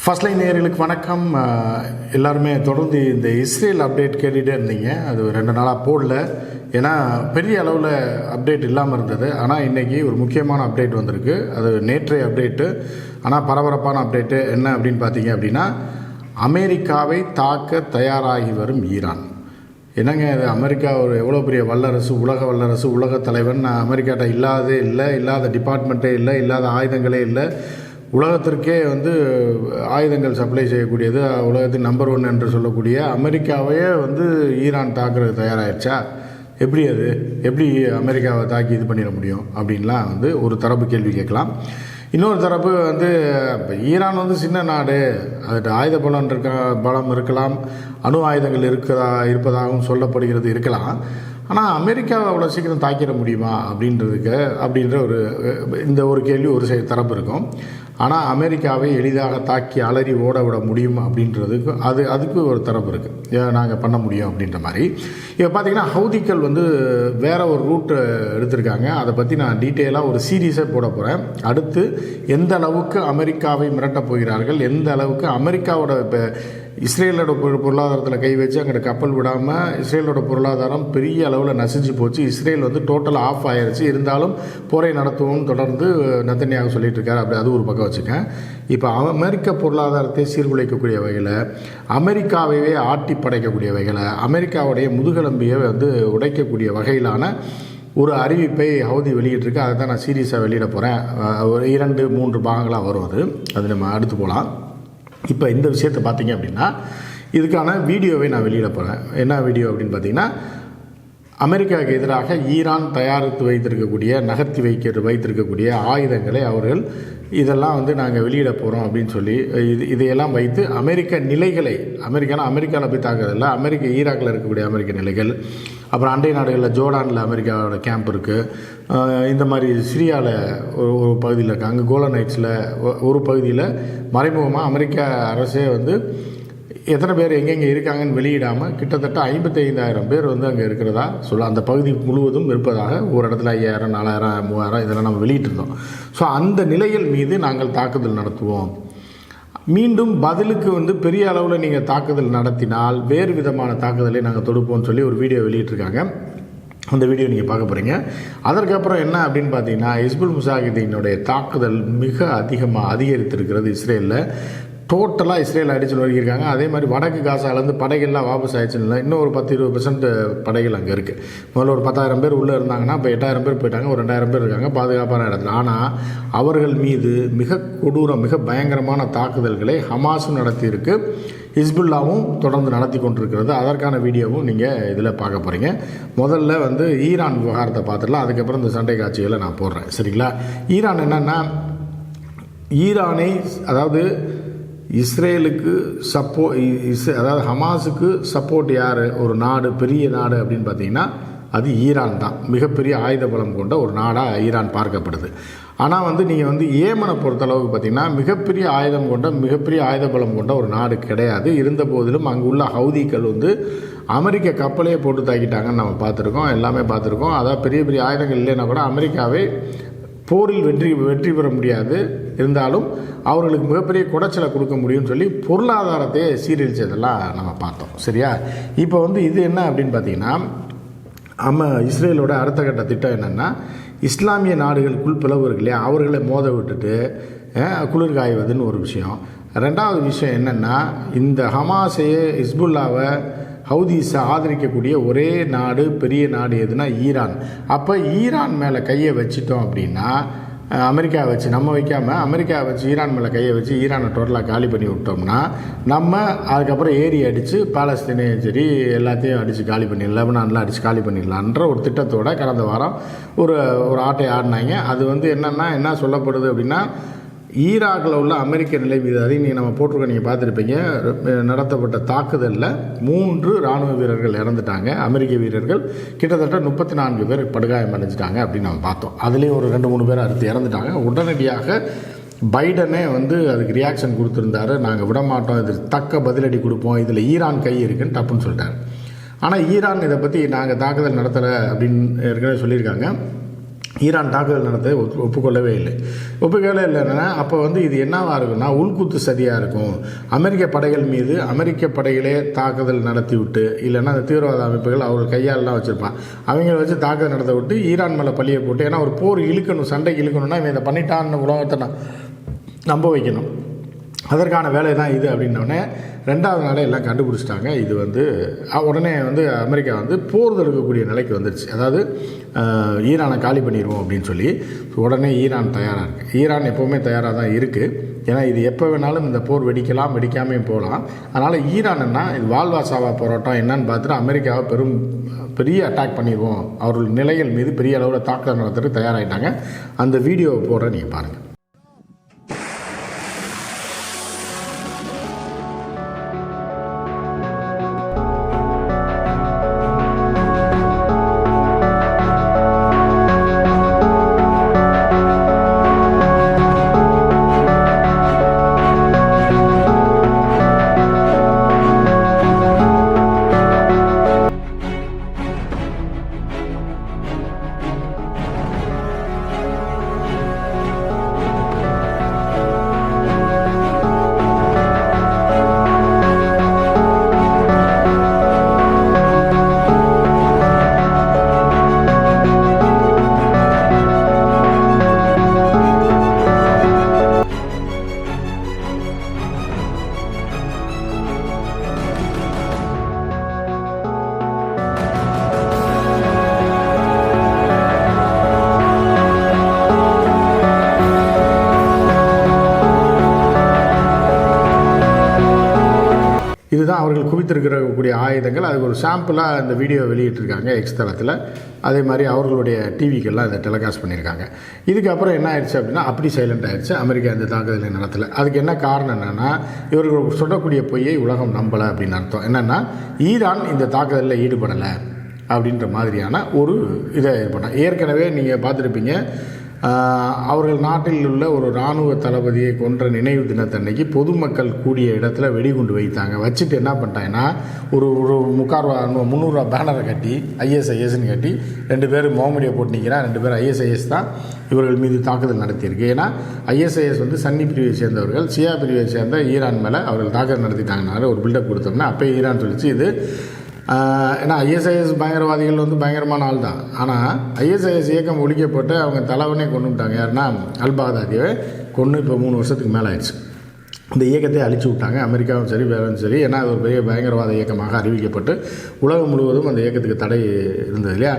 First line நேயர்களுக்கு வணக்கம். எல்லாருமே தொடர்ந்து இந்த இஸ்ரேல் அப்டேட் கேட்டுகிட்டே இருந்தீங்க. அது 2 நாளாக போடல, ஏன்னா பெரிய அளவில் அப்டேட் இல்லாமல் இருந்தது. ஆனால் இன்றைக்கி ஒரு முக்கியமான அப்டேட் வந்திருக்கு. அது நேற்றைய அப்டேட்டு, ஆனால் பரபரப்பான அப்டேட்டு. என்ன அப்படின்னு பார்த்தீங்க அப்படின்னா, அமெரிக்காவை தாக்க தயாராகி வரும் ஈரான். என்னங்க இது, அமெரிக்கா ஒரு எவ்வளோ பெரிய வல்லரசு, உலக வல்லரசு, உலக தலைவன். அமெரிக்காட்ட இல்லாத டிபார்ட்மெண்ட்டே இல்லை, இல்லாத ஆயுதங்களே இல்லை. உலகத்திற்கே ஆயுதங்கள் சப்ளை செய்யக்கூடியது, உலகத்தின் நம்பர் 1 என்று சொல்லக்கூடிய அமெரிக்காவையே ஈரான் தாக்குறது தயாராகிடுச்சா? எப்படி அமெரிக்காவை தாக்கி இது பண்ணிட முடியும் அப்படின்லாம் ஒரு தரப்பு கேள்வி கேட்கலாம். இன்னொரு தரப்பு ஈரான் சின்ன நாடு, அது ஆயுத பலம் இருக்கலாம், அணு ஆயுதங்கள் இருப்பதாகவும் சொல்லப்படுகிறது இருக்கலாம். ஆனால் அமெரிக்காவை அவ்வளோ சீக்கிரம் தாக்கிட முடியுமா அப்படின்ற ஒரு கேள்வி ஒரு தரப்பு இருக்கும். ஆனால் அமெரிக்காவை எளிதாக தாக்கி அலறி ஓட விட முடியும் அப்படின்றதுக்கு அதுக்கு ஒரு தரப்பு இருக்குது, நாங்கள் பண்ண முடியும் அப்படின்ற மாதிரி. இப்போ பார்த்திங்கன்னா ஹவுதிகள் வேறு ஒரு ரூட் எடுத்திருக்காங்க. அதை பற்றி நான் டீட்டெயிலாக ஒரு சீரீஸே போட போகிறேன். அடுத்து எந்த அளவுக்கு அமெரிக்காவை மிரட்டப் போகிறார்கள், எந்த அளவுக்கு அமெரிக்காவோட இப்போ இஸ்ரேலோட பொருளாதாரத்தில் கை வச்சு அங்கே கப்பல் விடாமல் இஸ்ரேலோட பொருளாதாரம் பெரிய அளவில் நசிஞ்சு போச்சு. இஸ்ரேல் டோட்டல் ஆஃப் ஆயிடுச்சு. இருந்தாலும் போரை நடத்துவோம் தொடர்ந்து நெத்தன்யாகு சொல்லிட்டு இருக்காரு. அப்படி அது ஒரு பக்கம் வச்சுக்கேன். இப்போ அமெரிக்க பொருளாதாரத்தை சீர்குலைக்கக்கூடிய வகையில், அமெரிக்காவையே ஆட்டி படைக்கக்கூடிய வகையில், அமெரிக்காவுடைய முதுகெலும்பியை உடைக்கக்கூடிய வகையிலான ஒரு அறிவிப்பை ஹவுதி வெளியிட்டிருக்கு. அதை தான் நான் சீரியஸாக வெளியிட போகிறேன். ஒரு 2-3 பாகங்களாக வரும். அது நம்ம அடுத்து போகலாம். இப்போ இந்த விஷயத்தை பார்த்தீங்க அப்படின்னா, இதுக்கான வீடியோவை நான் வெளியிட போகிறேன். என்ன வீடியோ அப்படின்னு பார்த்தீங்கன்னா, அமெரிக்காவுக்கு எதிராக ஈரான் தயாரித்து வைத்திருக்கக்கூடிய ஆயுதங்களை அவர்கள் இதெல்லாம் நாங்கள் வெளியிட போகிறோம் அப்படின்னு சொல்லி இதையெல்லாம் வைத்து அமெரிக்க நிலைகளை, அமெரிக்காவில் போய் தாக்குறதில்ல, ஈராக்கில் இருக்கக்கூடிய அமெரிக்க நிலைகள், அப்புறம் அண்டை நாடுகளில் ஜோர்டானில் அமெரிக்காவோட கேம்ப் இருக்குது, இந்த மாதிரி சிரியாவில் ஒரு பகுதியில் இருக்குது, அங்கே கோலன் ஹைட்ஸில் ஒரு பகுதியில் மறைமுகமாக அமெரிக்க அரசே எத்தனை பேர் எங்கெங்கே இருக்காங்கன்னு வெளியிடாமல் கிட்டத்தட்ட 55,000 பேர் அங்கே இருக்கிறதா அந்த பகுதி முழுவதும் இருப்பதாக, ஒரு இடத்துல 5,000, 4,000, 3,000 இதெல்லாம் நம்ம வெளியிட்டிருந்தோம். ஸோ அந்த நிலைகள் மீது நாங்கள் தாக்குதல் நடத்துவோம். மீண்டும் பதிலுக்கு பெரிய அளவில் நீங்கள் தாக்குதல் நடத்தினால் வேறு விதமான தாக்குதலை நாங்கள் தொடுப்போம்னு சொல்லி ஒரு வீடியோ வெளியிட்டிருக்காங்க. அந்த வீடியோ நீங்கள் பார்க்க போகிறீங்க. அதற்கப்புறம் என்ன அப்படின்னு பார்த்தீங்கன்னா, ஹிஸ்புல் முஜாஹிதீனுடைய தாக்குதல் மிக அதிகரித்திருக்கிறது. இஸ்ரேலில் டோட்டலாக இஸ்ரேல் அடிச்சு நொறுக்கியிருக்காங்க. அதே மாதிரி வடக்கு காசாலேருந்து படைகள்லாம் வாபஸ் ஆயிடுச்சுன்னு இன்னும் ஒரு 10-20% படைகள் அங்கே இருக்குது. முதல்ல ஒரு 10,000 பேர் உள்ளே இருந்தாங்கன்னா இப்போ 8,000 பேர் போயிட்டாங்க, ஒரு 2,000 பேர் இருக்காங்க பாதுகாப்பான இடத்துல. ஆனால் அவர்கள் மீது மிக பயங்கரமான தாக்குதல்களை ஹமாஸும் நடத்தியிருக்கு, ஹிஸ்புல்லாவும் தொடர்ந்து நடத்தி கொண்டிருக்கிறது. அதற்கான வீடியோவும் நீங்கள் இதில் பார்க்க போகிறீங்க. முதல்ல ஈரான் விவகாரத்தை பார்த்துடலாம், அதுக்கப்புறம் இந்த சண்டை காட்சிகளை நான் போடுறேன், சரிங்களா? ஈரான் என்னென்னா, அதாவது இஸ்ரேலுக்கு அதாவது ஹமாஸுக்கு சப்போர்ட் யார், ஒரு நாடு, பெரிய நாடு அப்படின்னு பார்த்தீங்கன்னா அது ஈரான் தான். மிகப்பெரிய ஆயுத பலம் கொண்ட ஒரு நாடாக ஈரான் பார்க்கப்படுது. ஆனால் நீங்கள் ஏமனை பொறுத்தளவுக்கு பார்த்திங்கன்னா மிகப்பெரிய ஆயுத பலம் கொண்ட ஒரு நாடு கிடையாது. இருந்த போதிலும் அங்கே உள்ள ஹவுதிகள் அமெரிக்க கப்பலையே போட்டு தாக்கிட்டாங்கன்னு நம்ம பார்த்துருக்கோம், எல்லாமே பார்த்துருக்கோம். அதாவது பெரிய ஆயுதங்கள் இல்லைன்னா கூட அமெரிக்காவே போரில் வெற்றி பெற முடியாது, இருந்தாலும் அவர்களுக்கு மிகப்பெரிய குடைச்சலை கொடுக்க முடியும்னு சொல்லி பொருளாதாரத்தை சீரழிச்சதெல்லாம் நம்ம பார்த்தோம், சரியா? இப்போ இது என்ன அப்படின்னு பார்த்தீங்கன்னா, இஸ்ரேலோட அடுத்த கட்ட திட்டம் என்னென்னா, இஸ்லாமிய நாடுகளுக்குள் பிளவு இருக்கு இல்லையா, அவர்களை மோத விட்டுட்டு குளிர் காய்வதுன்னு ஒரு விஷயம். ரெண்டாவது விஷயம் என்னென்னா, இந்த ஹமாஸையே ஹிஸ்புல்லாவை ஹவுதீஸை ஆதரிக்கக்கூடிய ஒரே நாடு, பெரிய நாடு எதுனா ஈரான். அப்போ ஈரான் மேலே கையை வச்சிட்டோம் அப்படின்னா, அமெரிக்காவை வச்சு நம்ம வைக்காமல் அமெரிக்காவை வச்சு ஈரான் மேலே கையை வச்சு ஈரானை டோட்டலாக காலி பண்ணி விட்டோம்னா, நம்ம அதுக்கப்புறம் ஏறி அடித்து பாலஸ்தீனையும் சரி எல்லாத்தையும் அடித்து காலி பண்ணிடலாம், லெபனான்லாம் அடித்து காலி பண்ணிடலான்ற ஒரு திட்டத்தோடு கடந்த வாரம் ஒரு ஆட்டை ஆடினாங்க. அது என்ன சொல்லப்படுது அப்படின்னா, ஈராக்கில் உள்ள அமெரிக்க நிலை மீது, அதையும் நம்ம போட்டிருக்க நீங்கள் பார்த்துருப்பீங்க, நடத்தப்பட்ட தாக்குதலில் 3 இராணுவ வீரர்கள் இறந்துட்டாங்க. அமெரிக்க வீரர்கள் கிட்டத்தட்ட 34 பேர் படுகாயம் அடைஞ்சிட்டாங்க அப்படின்னு நம்ம பார்த்தோம். அதுலேயும் ஒரு 2-3 பேர் அடுத்து இறந்துட்டாங்க. உடனடியாக பைடனே அதுக்கு ரியாக்ஷன் கொடுத்துருந்தாரு, நாங்கள் விடமாட்டோம், இது தக்க பதிலடி கொடுப்போம், இதில் ஈரான் கை இருக்குன்னு டப்புன்னு சொல்லிட்டார். ஆனால் ஈரான் இதை பற்றி நாங்கள் தாக்குதல் நடத்தலை அப்படின்னு ஏற்கனவே சொல்லியிருக்காங்க. ஈரான் தாக்குதல் நடத்த ஒப்புக்கொள்ளவே இல்லை. இல்லைன்னா அப்போ வந்து இது என்னவாக இருக்குன்னா உள்குத்து சதியாக இருக்கும். அமெரிக்க படைகள் மீது அமெரிக்க படைகளே தாக்குதல் நடத்தி விட்டு, இல்லைன்னா அந்த தீவிரவாத அமைப்புகள் அவர்கள் கையாலெலாம் வச்சுருப்பான், அவங்கள வச்சு தாக்குதல் நடத்த விட்டு ஈரான் மேலே பழியை போட்டு, ஏன்னா ஒரு போர் இழுக்கணும், சண்டைக்கு இழுக்கணும்னா இவன் இதை பண்ணிட்டான்னு உலகத்தை நம்ப வைக்கணும். அதற்கான வேலை தான் இது அப்படின்னோடனே 2வது நாளே எல்லாம் கண்டுபிடிச்சிட்டாங்க. இது வந்து உடனே வந்து அமெரிக்கா வந்து போர் தொடுக்கக்கூடிய நிலைக்கு வந்துடுச்சு. அதாவது ஈரானை காலி பண்ணிடுவோம் அப்படின்னு சொல்லி உடனே ஈரான் தயாராக இருக்குது. ஈரான் எப்போவுமே தயாராக தான் இருக்குது. ஏன்னா இது எப்போ வேணாலும் இந்த போர் வெடிக்கலாம், வெடிக்காமையும் போகலாம். அதனால் ஈரான்னா இது வாழ்வாசாவா போராட்டம் என்னன்னு பார்த்துட்டு அமெரிக்காவை பெரிய அட்டாக் பண்ணிடுவோம், அவர்கள் நிலைகள் மீது பெரிய அளவில் தாக்குதல் நடத்துறதுக்கு தயாராகிட்டாங்க. அந்த வீடியோவை போடுற நீங்கள் பாருங்கள். இதுதான் அவர்கள் குவித்திருக்கக்கூடிய ஆயுதங்கள். அதுக்கு ஒரு சாம்பிளாக இந்த வீடியோ வெளியிட்டிருக்காங்க எக்ஸ் தளத்தில். அதே மாதிரி அவர்களுடைய டிவிக்கெல்லாம் இதை டெலிகாஸ்ட் பண்ணியிருக்காங்க. இதுக்கப்புறம் என்ன ஆயிடுச்சு அப்படின்னா அப்படி சைலண்ட் ஆகிடுச்சு. அமெரிக்கா இந்த தாக்குதலை நடத்தலை. அதுக்கு என்ன காரணம் என்னென்னா, இவர்கள் சொல்லக்கூடிய பொய்யை உலகம் நம்பலை அப்படின்னு அர்த்தம். என்னென்னா ஈரான் இந்த தாக்குதலில் ஈடுபடலை அப்படின்ற மாதிரியான ஒரு இதை ஏற்பட்டாங்க. ஏற்கனவே நீங்கள் பார்த்துருப்பீங்க, அவர்கள் நாட்டில் உள்ள ஒரு இராணுவ தளபதியை கொன்ற நினைவு தினத்தன்னைக்கு பொதுமக்கள் கூடிய இடத்துல வெடிகுண்டு வைத்தாங்க. வச்சுட்டு என்ன பண்ணிட்டாங்கன்னா ஒரு 300 ரூபா பேனரை கட்டி ISISன்னு கட்டி 2 பேர் முகமடியை போட்டு நிற்கிறான். 2 பேர் ISIS தான் இவர்கள் மீது தாக்குதல் நடத்தியிருக்கு. ஏன்னா ISIS வந்து சன்னி பிரிவை சேர்ந்தவர்கள், சியா பிரிவை சேர்ந்த ஈரான் மேலே அவர்கள் தாக்குதல் நடத்திட்டாங்கனால ஒரு பில்டப் கொடுத்தோம்னா அப்போ ஈரான் சொல்லிச்சு இது ஏன்னா ISIS பயங்கரவாதிகள் வந்து பயங்கரமான ஆள் தான். ஆனால் ISIS இயக்கம் ஒழிக்கப்பட்டு அவங்க தலைவனே கொண்டு விட்டாங்க. யாருன்னா அல்-பாக்தாதியை கொண்டு இப்போ 3 வருஷத்துக்கு மேலே ஆயிடுச்சு. இந்த இயக்கத்தை அழிச்சு விட்டாங்க. அமெரிக்காவும் சரி வேறும் சரி. ஏன்னா அது ஒரு பெரிய பயங்கரவாத இயக்கமாக அறிவிக்கப்பட்டு உலகம் முழுவதும் அந்த இயக்கத்துக்கு தடை இருந்தது இல்லையா.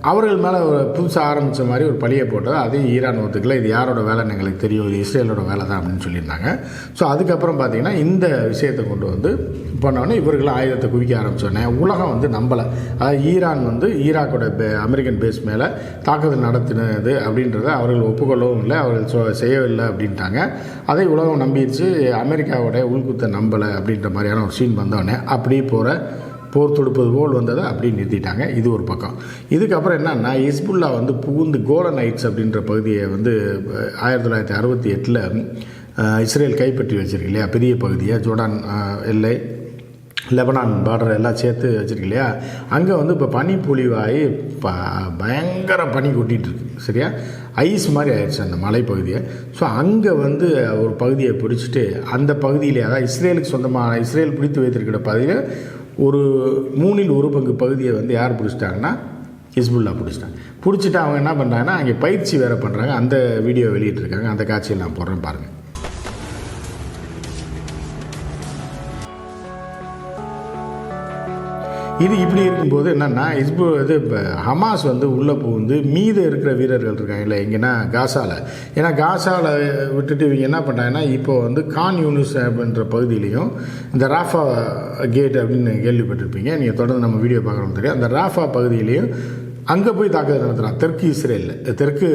அவர்கள் மேலே ஒரு புதுசாக ஆரம்பித்த மாதிரி ஒரு பழியை போட்டது. அதையும் ஈரான் ஒத்துக்கல. இது யாரோட வேலைன்னு எங்களுக்கு தெரியும், இது இஸ்ரேலோட வேலை தான் அப்படின்னு சொல்லியிருந்தாங்க. ஸோ அதுக்கப்புறம் பார்த்திங்கன்னா இந்த விஷயத்தை கொண்டு வந்து பண்ணோடனே இவர்களும் ஆயுதத்தை குவிக்க ஆரம்பித்தோடனே உலகம் வந்து நம்பலை. அதாவது ஈரான் வந்து ஈராக்கோட அமெரிக்கன் பேஸ் மேலே தாக்குதல் நடத்தினது அப்படின்றத அவர்கள் ஒப்புக்கொள்ளவும் இல்லை, அவர்கள் செய்யவில்லை அப்படின்ட்டாங்க. அதை உலகம் நம்பிடுச்சு. அமெரிக்காவோட உள்குத்தை நம்பலை அப்படின்ற மாதிரியான ஒரு சீன் வந்தோடனே அப்படி போர் தொடுப்பது போல் வந்ததை அப்படி நிறுத்திட்டாங்க. இது ஒரு பக்கம். இதுக்கப்புறம் என்னன்னா ஹிஸ்புல்லா வந்து புகுந்து கோலன் ஹைட்ஸ் அப்படின்ற பகுதியை வந்து 1968 இஸ்ரேல் கைப்பற்றி வச்சிருக்கு இல்லையா, பெரிய பகுதியை ஜோர்டான் எல்லை லெபனான் பார்டர் எல்லாம் சேர்த்து வச்சுருக்கு இல்லையா. அங்கே வந்து இப்போ பனி பொழிவாகி பயங்கர பனி கொட்டிகிட்டு இருக்கு சரியா. ஐஸ் மாதிரி ஆயிடுச்சு அந்த மலைப்பகுதியை. ஸோ அங்கே வந்து ஒரு பகுதியை பிடிச்சிட்டு அந்த பகுதியிலே, அதாவது இஸ்ரேலுக்கு சொந்தமான இஸ்ரேல் பிடித்து வைத்திருக்கிற பகுதியில் ஒரு 1/3 பங்கு பகுதியை வந்து யார் பிடிச்சிட்டாங்கன்னா ஹிஸ்புல்லா பிடிச்சிட்டாங்க. பிடிச்சிட்டு அவங்க என்ன பண்ணுறாங்கன்னா அங்கே பயிற்சி வேறு பண்ணுறாங்க. அந்த வீடியோ வெளியிட்டிருக்காங்க. அந்த காட்சியை நான் போடுறேன் பாருங்கள். இது இப்படி இருக்கும்போது என்னென்னா இப்போ ஹமாஸ் வந்து உள்ளே புகுந்து மீது இருக்கிற வீரர்கள் இருக்காங்கல்ல எங்கன்னா காசாவில். ஏன்னா காசாவில் விட்டுட்டு இவங்க என்ன பண்ணுறாங்கன்னா இப்போ வந்து கான் யூனிஸ் அப்படின்ற பகுதியிலையும் இந்த ராஃபா கேட் அப்படின்னு கேள்விப்பட்டிருப்பீங்க, நீங்கள் தொடர்ந்து நம்ம வீடியோ பார்க்குறோம் தெரியும். அந்த ராஃபா பகுதியிலையும் அங்கே போய் தாக்குதல் நடத்துகிறான் தெற்கு இஸ்ரேலில், தெற்கு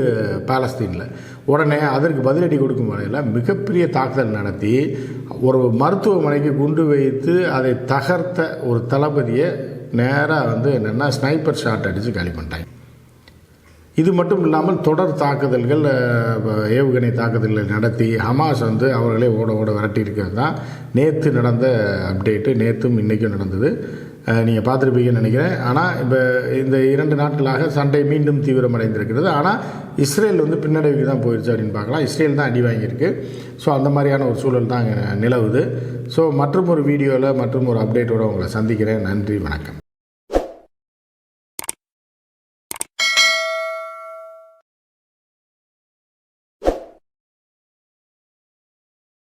பாலஸ்தீனில். உடனே அதற்கு பதிலடி கொடுக்கும் வகையில் மிகப்பெரிய தாக்குதல் நடத்தி ஒரு மருத்துவமனைக்கு குண்டு வைத்து அதை தகர்த்த ஒரு தளபதியை நேராக வந்து என்னென்னா ஸ்னைப்பர் ஷாட் அடித்து காலி பண்ணிட்டாங்க. இது மட்டும் இல்லாமல் தொடர் தாக்குதல்கள், ஏவுகணை தாக்குதல்களை நடத்தி ஹமாஸ் வந்து அவர்களே ஓட விரட்டி இருக்கிறது தான் நேற்று நடந்த அப்டேட்டு. நேற்றும் இன்றைக்கும் நடந்தது. நீங்கள் பார்த்துருப்பீங்கன்னு நினைக்கிறேன். ஆனால் இப்போ இந்த 2 நாட்களாக சண்டை மீண்டும் தீவிரமடைந்திருக்கிறது. ஆனால் இஸ்ரேல் வந்து பின்னடைவுக்கு தான் போயிடுச்சு அப்படின்னு பார்க்கலாம். இஸ்ரேல் தான் அடி வாங்கியிருக்கு. ஸோ அந்த மாதிரியான ஒரு சூழல் தான் அங்கே நிலவுது. ஸோ மற்றும் ஒரு வீடியோவில் மற்றும் ஒரு அப்டேட்டோடு உங்களை சந்திக்கிறேன். நன்றி, வணக்கம்.